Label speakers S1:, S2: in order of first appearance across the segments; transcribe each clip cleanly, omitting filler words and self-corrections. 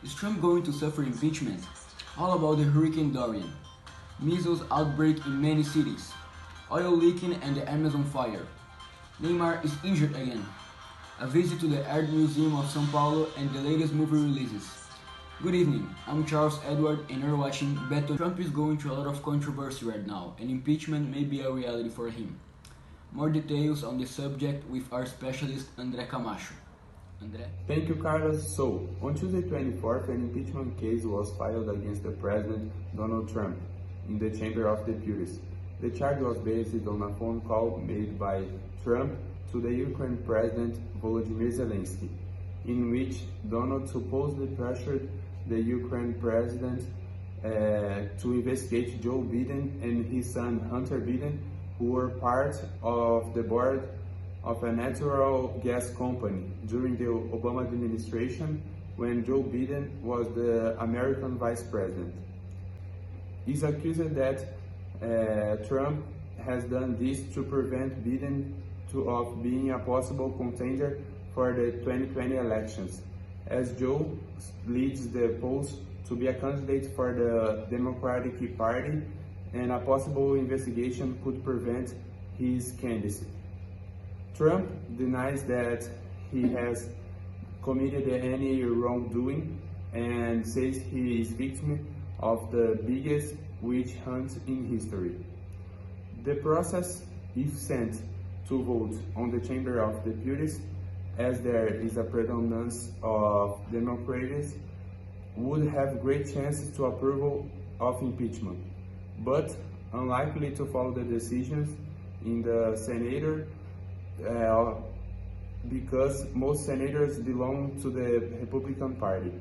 S1: Is Trump going to suffer impeachment? All about the Hurricane Dorian. Measles outbreak in many cities. Oil leaking and the Amazon fire. Neymar is injured again. A visit to the Art Museum of São Paulo and the latest movie releases. Good evening, I'm Charles Edward and you're watching Beto. Trump is going through a lot of controversy right now and impeachment may be a reality for him. More details on the subject with our specialist André Camacho. André?
S2: Thank you, Carlos. So, on Tuesday 24th, an impeachment case was filed against the President Donald Trump in the Chamber of Deputies. The charge was based on a phone call made by Trump to the Ukraine President Volodymyr Zelensky, in which Donald supposedly pressured the Ukraine President to investigate Joe Biden and his son Hunter Biden, who were part of the board of a natural gas company during the Obama administration when Joe Biden was the American vice president. It's accused that Trump has done this to prevent Biden of being a possible contender for the 2020 elections, as Joe leads the polls to be a candidate for the Democratic Party, and a possible investigation could prevent his candidacy. Trump denies that he has committed any wrongdoing and says he is victim of the biggest witch hunt in history. The process, if sent to vote on the Chamber of Deputies, as there is a predominance of Democrats, would have great chances to approval of impeachment, but unlikely to follow the decisions in the Senate because most senators belong to the Republican Party.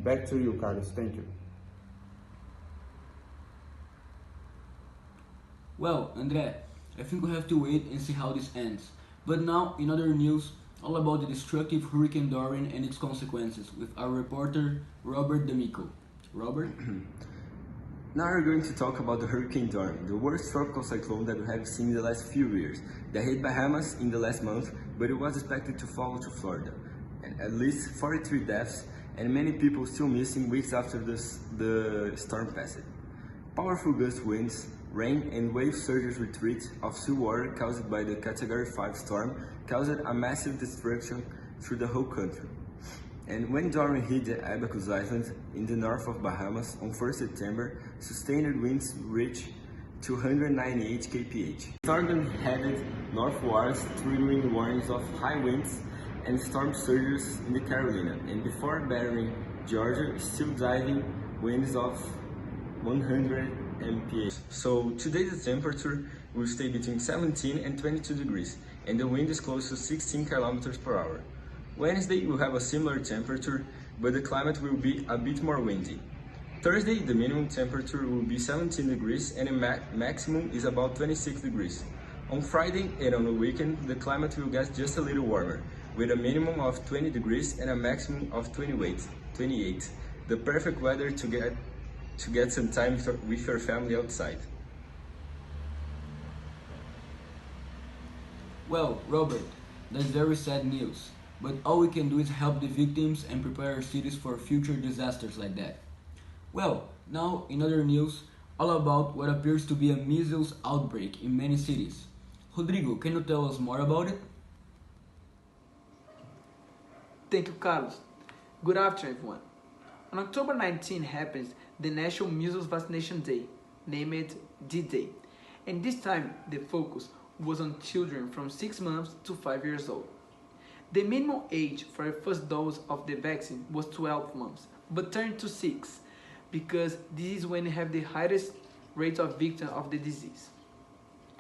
S2: Back to you, Carlos. Thank you.
S1: Well, André, I think we have to wait and see how this ends. But now, in other news, all about the destructive Hurricane Dorian and its consequences with our reporter, Robert D'Amico. Robert?
S3: Now we're going to talk about the Hurricane Dorian, the worst tropical cyclone that we have seen in the last few years. That hit Bahamas in the last month, but it was expected to follow to Florida. And at least 43 deaths and many people still missing weeks after the storm passed. Powerful gust winds, rain and wave surges retreat of seawater caused by the Category 5 storm caused a massive destruction through the whole country. And when Dorian hit the Abacus Island in the north of Bahamas on 1st September, sustained winds reached 298 kph. Storm headed northwards, triggering warnings of high winds and storm surges in the Carolina, and before battering Georgia, still driving winds of 100 mph. So today the temperature will stay between 17 and 22 degrees, and the wind is close to 16 kilometers per hour. Wednesday will have a similar temperature, but the climate will be a bit more windy. Thursday, the minimum temperature will be 17 degrees and the maximum is about 26 degrees. On Friday and on the weekend, the climate will get just a little warmer, with a minimum of 20 degrees and a maximum of 28. The perfect weather to get some time with your family outside.
S1: Well, Robert, that's very sad news. But all we can do is help the victims and prepare our cities for future disasters like that. Well, now in other news, all about what appears to be a measles outbreak in many cities. Rodrigo, can you tell us more about it?
S4: Thank you, Carlos. Good afternoon, everyone. On October 19 happens the National Measles Vaccination Day, named D-Day. And this time, the focus was on children from 6 months to 5 years old. The minimum age for the first dose of the vaccine was 12 months, but turned to 6, because this is when you have the highest rate of victims of the disease.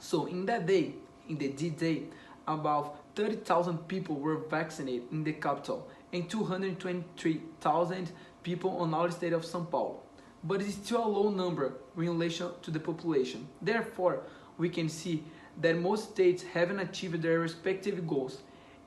S4: So in that day, in the D-Day, about 30,000 people were vaccinated in the capital and 223,000 people on all the state of São Paulo. But it is still a low number in relation to the population. Therefore, we can see that most states haven't achieved their respective goals.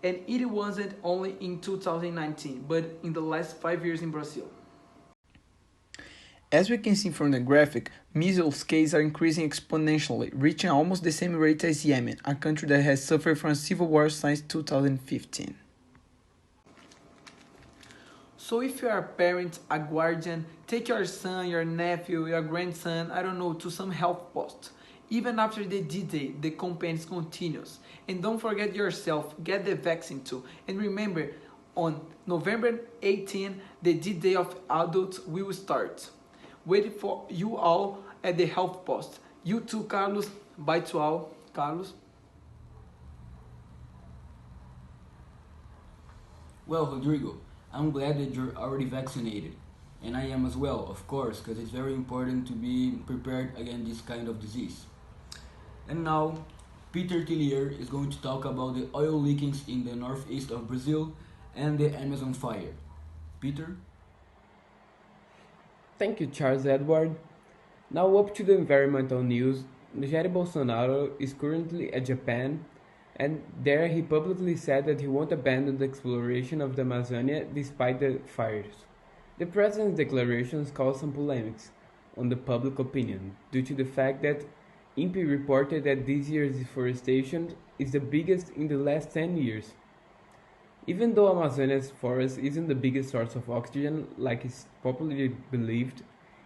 S4: And it wasn't only in 2019, but in the last 5 years in Brazil. As we can see from the graphic, measles cases are increasing exponentially, reaching almost the same rate as Yemen, a country that has suffered from civil war since 2015. So if you are a parent, a guardian, take your son, your nephew, your grandson, I don't know, to some health post. Even after the D-Day, the campaign continues. And don't forget yourself, get the vaccine too. And remember, on November 18, the D-Day of adults will start. Waiting for you all at the health post. You too, Carlos. Bye to all. Carlos.
S1: Well, Rodrigo, I'm glad that you're already vaccinated. And I am as well, of course, because it's very important to be prepared against this kind of disease. And now, Peter Tillier is going to talk about the oil leakings in the northeast of Brazil and the Amazon fire. Peter?
S5: Thank you, Charles Edward. Now up to the environmental news. Jair Bolsonaro is currently at Japan, and there he publicly said that he won't abandon the exploration of the Amazonia despite the fires. The president's declarations caused some polemics on the public opinion due to the fact that INPE reported that this year's deforestation is the biggest in the last 10 years. Even though Amazonia's forest isn't the biggest source of oxygen like is popularly believed,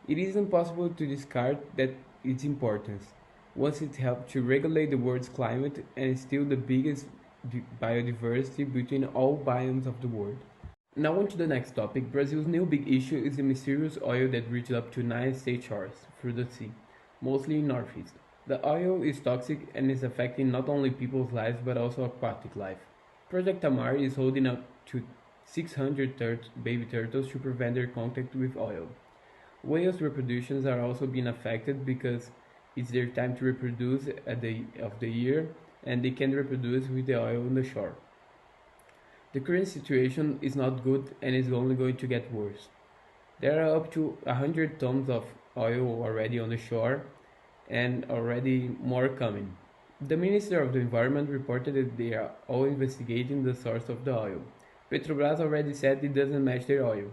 S5: it is impossible to discard that its importance, once it helped to regulate the world's climate and is still the biggest biodiversity between all biomes of the world. Now on to the next topic. Brazil's new big issue is the mysterious oil that reached up to 9 state shores through the sea, mostly in northeast. The oil is toxic and is affecting not only people's lives but also aquatic life. Project Tamar is holding up to 600 baby turtles to prevent their contact with oil. Whales' reproductions are also being affected because it's their time to reproduce at of the year, and they can reproduce with the oil on the shore. The current situation is not good and is only going to get worse. There are up to 100 tons of oil already on the shore, and already more coming. The Minister of the Environment reported that they are all investigating the source of the oil. Petrobras already said it doesn't match their oil,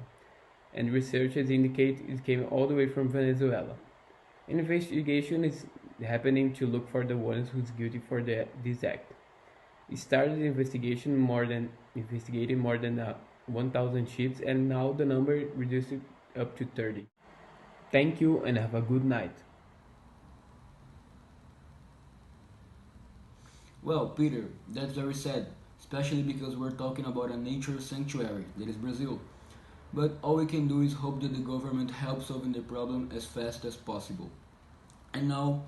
S5: and researchers indicate it came all the way from Venezuela. An investigation is happening to look for the ones who's guilty for this act. It started investigating more than 1,000 ships, and now the number reduced up to 30. Thank you and have a good night.
S1: Well, Peter, that's very sad, especially because we're talking about a nature sanctuary that is Brazil. But all we can do is hope that the government helps solving the problem as fast as possible. And now,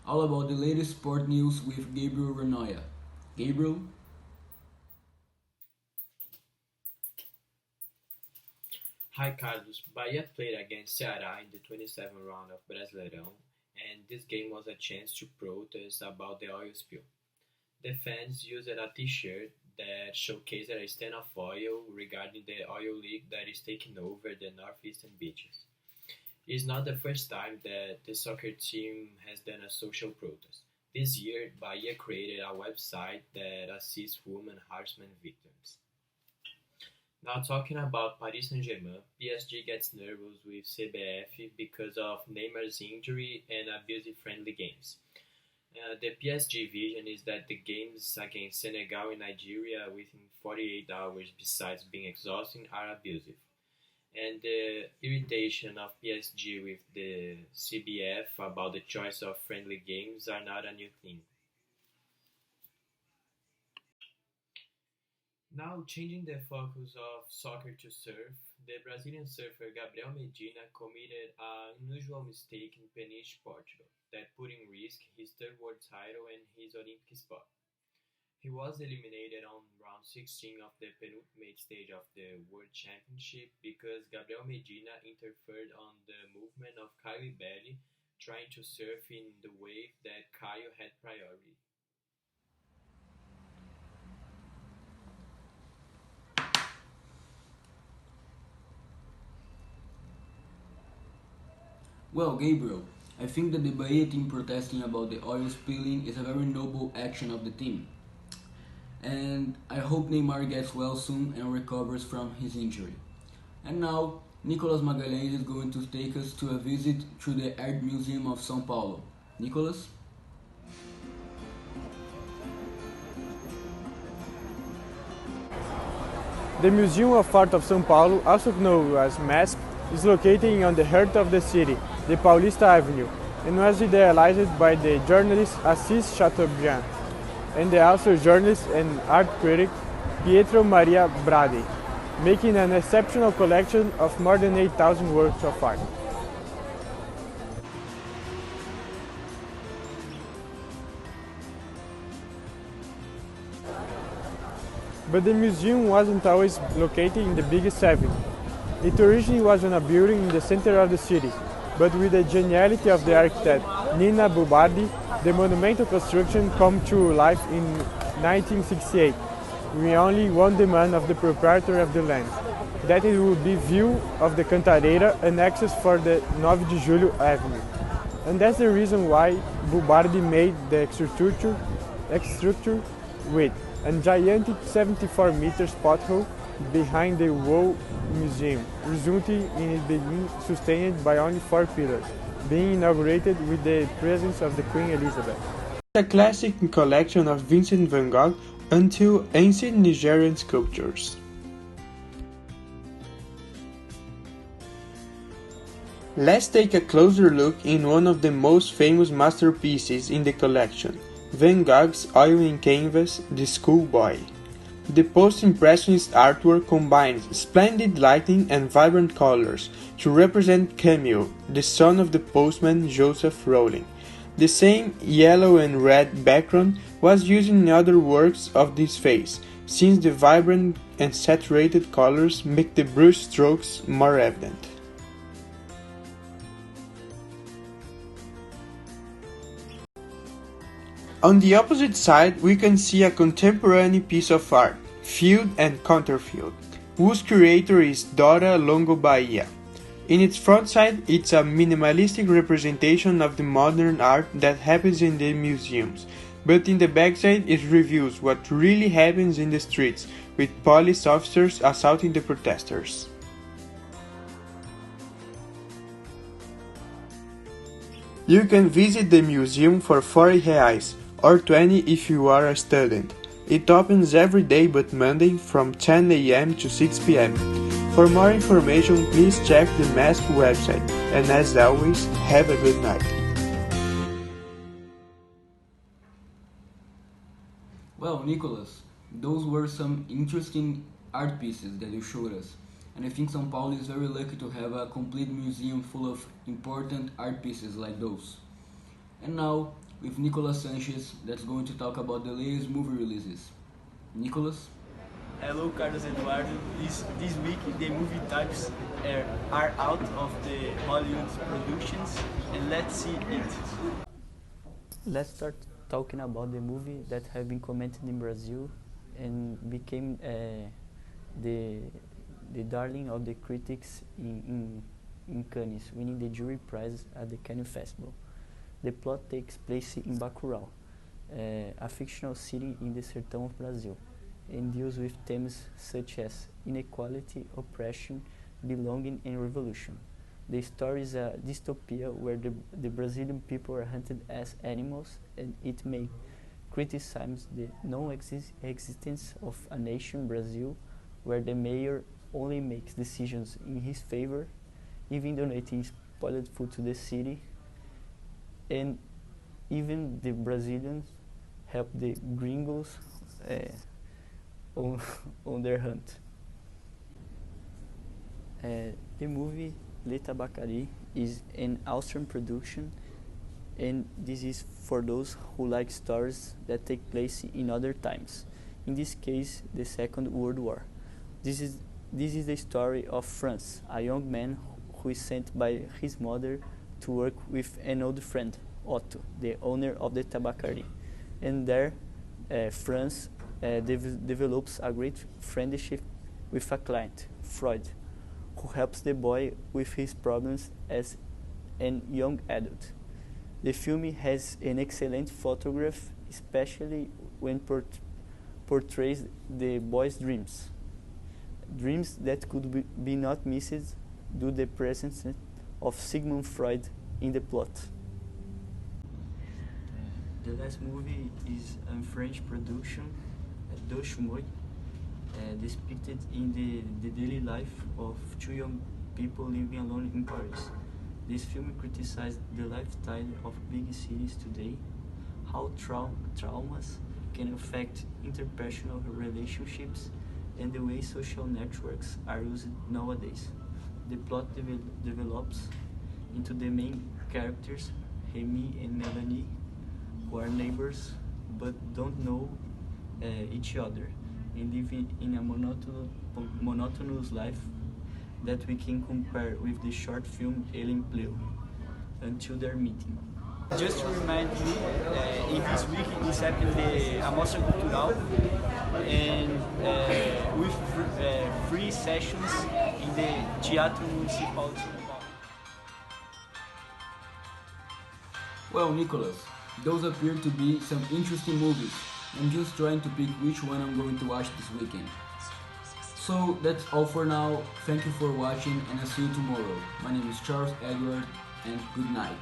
S1: all about the latest sport news with Gabriel Renoya. Gabriel?
S6: Hi Carlos, Bahia played against Ceará in the 27th round of Brasileirão, and this game was a chance to protest about the oil spill. The fans used a t-shirt that showcased a stand of oil regarding the oil leak that is taking over the northeastern beaches. It is not the first time that the soccer team has done a social protest. This year, Bahia created a website that assists women harassment victims. Now talking about Paris Saint-Germain, PSG gets nervous with CBF because of Neymar's injury and abusive-friendly games. The PSG vision is that the games against Senegal and Nigeria within 48 hours, besides being exhausting, are abusive. And the irritation of PSG with the CBF about the choice of friendly games are not a new thing. Now, changing the focus of soccer to surf, the Brazilian surfer Gabriel Medina committed an unusual mistake in Peniche, Portugal, that put in risk his third world title and his Olympic spot. He was eliminated on round 16 of the penultimate stage of the World Championship because Gabriel Medina interfered on the movement of Caio Belli trying to surf in the wave that Caio had priority.
S1: Well, Gabriel, I think that the Bahia team protesting about the oil spilling is a very noble action of the team. And I hope Neymar gets well soon and recovers from his injury. And now, Nicolas Magalhães is going to take us to a visit to the Art Museum of São Paulo. Nicolas?
S7: The Museum of Art of São Paulo, also known as MASP, is located on the heart of the city, the Paulista Avenue, and was idealized by the journalist Assis Chateaubriand and the also journalist and art critic Pietro Maria Bradi, making an exceptional collection of more than 8,000 works of art. But the museum wasn't always located in the biggest avenue. It originally was on a building in the center of the city, but with the geniality of the architect Nina Bubardi, the monumental construction came to life in 1968, with only one demand of the proprietor of the land, that it would be view of the Cantareira and access for the 9 de Julho Avenue. And that's the reason why Bubardi made the structure with a gigantic 74 meters pothole behind the whole museum, resulting in it being sustained by only 4 pillars, being inaugurated with the presence of the Queen Elizabeth. It's a classic collection of Vincent van Gogh until ancient Nigerian sculptures. Let's take a closer look in one of the most famous masterpieces in the collection, Van Gogh's oil in canvas, The Schoolboy. The post-impressionist artwork combines splendid lighting and vibrant colors to represent Camille, the son of the postman Joseph Rowling. The same yellow and red background was used in other works of this phase, since the vibrant and saturated colors make the brush strokes more evident. On the opposite side, we can see a contemporary piece of art, Field and Counterfield, whose curator is Dora Longo Bahia. In its front side, it's a minimalistic representation of the modern art that happens in the museums, but in the backside it reveals what really happens in the streets, with police officers assaulting the protesters. You can visit the museum for 40 reais, or 20 if you are a student. It opens every day but Monday from 10 a.m. to 6 p.m. For more information, please check the MASP website, and as always, have a good night.
S1: Well, Nicholas, those were some interesting art pieces that you showed us, and I think São Paulo is very lucky to have a complete museum full of important art pieces like those. And now, with Nicolas Sanchez, that's going to talk about the latest movie releases. Nicolas?
S8: Hello, Carlos Eduardo. This week the movie types are out of the Hollywood productions, and let's see it.
S9: Let's start talking about the movie that have been commented in Brazil and became the darling of the critics in Cannes, winning the jury prize at the Cannes Festival. The plot takes place in Bacurau, a fictional city in the sertão of Brazil, and deals with themes such as inequality, oppression, belonging, and revolution. The story is a dystopia where the Brazilian people are hunted as animals, and it may criticize the non-existence of a nation, Brazil, where the mayor only makes decisions in his favor, even donating spoiled food to the city, and even the Brazilians help the gringos on their hunt. The movie Le Tabacari is an Austrian production, and this is for those who like stories that take place in other times. In this case, the Second World War. This is the story of Franz, a young man who is sent by his mother to work with an old friend, Otto, the owner of the tabacari. And there, Franz develops a great friendship with a client, Freud, who helps the boy with his problems as an young adult. The film has an excellent photograph, especially when portrays the boy's dreams that could be not missed due to the presence of Sigmund Freud in the plot.
S8: The last movie is a French production, Deux Chemins.
S9: depicted in the daily life of two young people living alone in Paris. This film criticized the lifestyle of big cities today, how traumas can affect interpersonal relationships, and the way social networks are used nowadays. The plot develops into the main characters, Remy and Melanie, who are neighbors but don't know each other and live in a monotonous life that we can compare with the short film Ellen Pleu, Until Their Meeting.
S8: Just to remind you, in this week is happening the Amostra Cultural and with free sessions in the Teatro Municipal de São Paulo.
S1: Well, Nicholas, those appear to be some interesting movies. I'm just trying to pick which one I'm going to watch this weekend. So that's all for now. Thank you for watching and I'll see you tomorrow. My name is Charles Edward and good night.